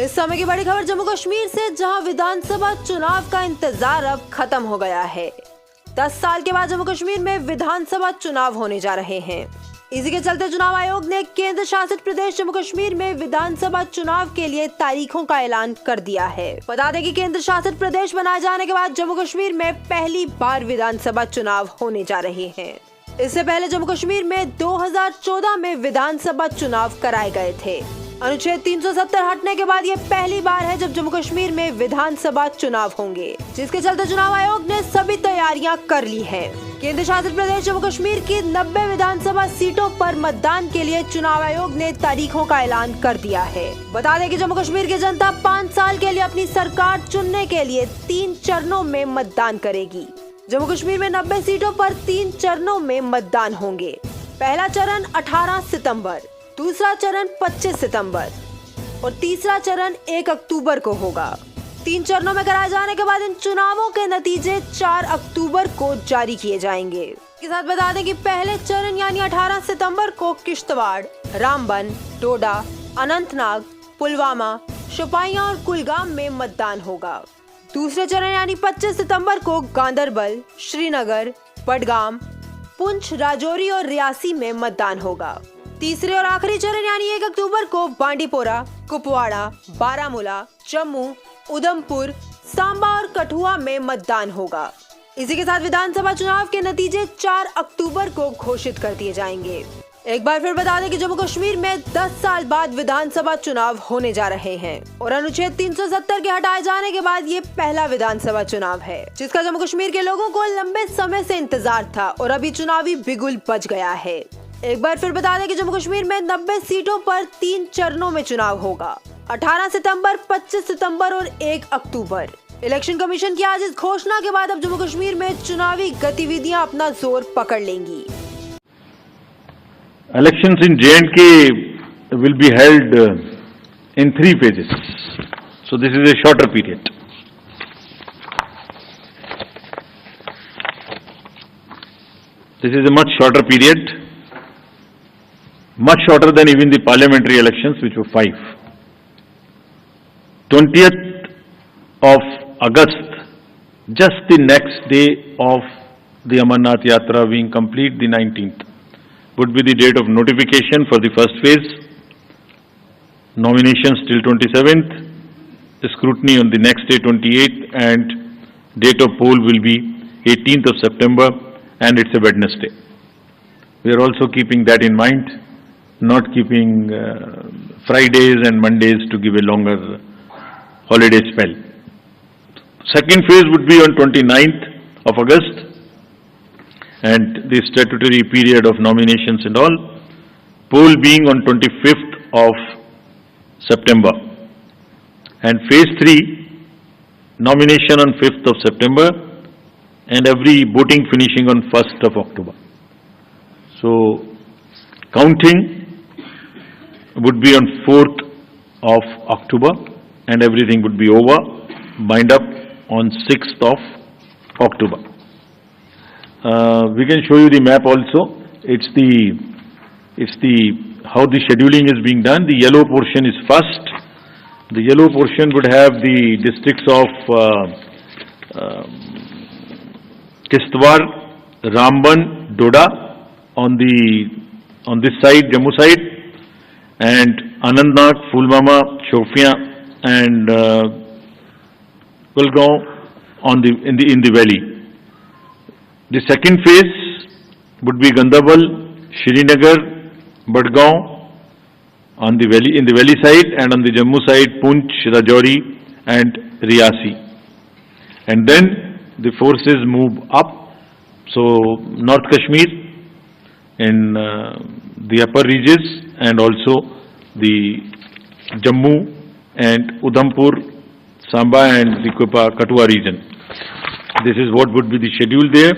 इस समय की बड़ी खबर जम्मू कश्मीर से, जहां विधानसभा चुनाव का इंतजार अब खत्म हो गया है। 10 साल के बाद जम्मू कश्मीर में विधानसभा चुनाव होने जा रहे हैं। इसी के चलते चुनाव आयोग ने केंद्र शासित प्रदेश जम्मू कश्मीर में विधानसभा चुनाव के लिए तारीखों का ऐलान कर दिया है। बता दें कि केंद्र शासित प्रदेश बनाए जाने के बाद जम्मू कश्मीर में पहली बार विधानसभा चुनाव होने जा रहे हैं। इससे पहले जम्मू कश्मीर में 2014 में विधानसभा चुनाव कराए गए थे। अनुच्छेद 370 हटने के बाद ये पहली बार है जब जम्मू कश्मीर में विधानसभा चुनाव होंगे, जिसके चलते चुनाव आयोग ने सभी तैयारियां कर ली हैं। केंद्र शासित प्रदेश जम्मू कश्मीर की 90 विधानसभा सीटों पर मतदान के लिए चुनाव आयोग ने तारीखों का ऐलान कर दिया है। बता दें कि जम्मू कश्मीर की जनता 5 साल के लिए अपनी सरकार चुनने के लिए 3 चरणों में मतदान करेगी। जम्मू कश्मीर में 90 सीटों पर 3 चरणों में मतदान होंगे। पहला चरण 18 सितंबर, दूसरा चरण 25 सितंबर और तीसरा चरण 1 अक्टूबर को होगा। 3 चरणों में कराए जाने के बाद इन चुनावों के नतीजे 4 अक्टूबर को जारी किए जाएंगे। इसके साथ बता दें कि पहले चरण यानी 18 सितंबर को किश्तवाड़, रामबन, डोडा, अनंतनाग, पुलवामा, शोपियां और कुलगाम में मतदान होगा। दूसरे चरण यानी 25 सितंबर को गांदरबल, श्रीनगर, बडगाम, पुंछ, राजौरी और रियासी में मतदान होगा। तीसरे और आखिरी चरण यानी 1 अक्टूबर को बांडीपोरा, कुपवाड़ा, बारामूला, जम्मू, उधमपुर, सांबा और कठुआ में मतदान होगा। इसी के साथ विधानसभा चुनाव के नतीजे 4 अक्टूबर को घोषित कर दिए जाएंगे। एक बार फिर बता दें कि जम्मू कश्मीर में 10 साल बाद विधानसभा चुनाव होने जा रहे हैं और अनुच्छेद 370 के हटाए जाने के बाद ये पहला विधानसभा चुनाव है, जिसका जम्मू कश्मीर के लोगों को लंबे समय से इंतजार था और अभी चुनावी बिगुल बज गया है। एक बार फिर बता दें कि जम्मू कश्मीर में 90 सीटों पर 3 चरणों में चुनाव होगा, 18 सितंबर, 25 सितंबर और 1 अक्टूबर। इलेक्शन कमीशन की आज इस घोषणा के बाद अब जम्मू कश्मीर में चुनावी गतिविधियां अपना जोर पकड़ लेंगी। Elections in J&K will be held in 3 phases. So this is a shorter period. This is a much shorter period, much shorter than even the parliamentary elections, which were 5. 20th of August, just the next day of the Amarnath Yatra being complete, the 19th. Would be the date of notification for the first phase, nominations till 27th, scrutiny on the next day 28th, and date of poll will be 18th of September, and it's a Wednesday. We are also keeping that in mind, not keeping Fridays and Mondays to give a longer holiday spell. Second phase would be on 29th of August, and the statutory period of nominations and all, poll being on 25th of September, and phase 3, nomination on 5th of September, and every voting finishing on 1st of October. So, counting would be on 4th of October, and everything would be over, wind up on 6th of October. We can show you the map also. It's the how the scheduling is being done. The yellow portion is first. The yellow portion would have the districts of Kishtwar, Ramban, Doda on this side, Jammu side, and Anantnag, Pulwama, Shopian, and Kulgaon in the valley. The second phase would be Gandarbal, Srinagar, Badgaon in the valley side, and on the Jammu side, Punch, Rajouri and Riasi. And then the forces move up. So North Kashmir in the upper regions, and also the Jammu and Udhampur, Samba and the Kathua region. This is what would be the schedule there.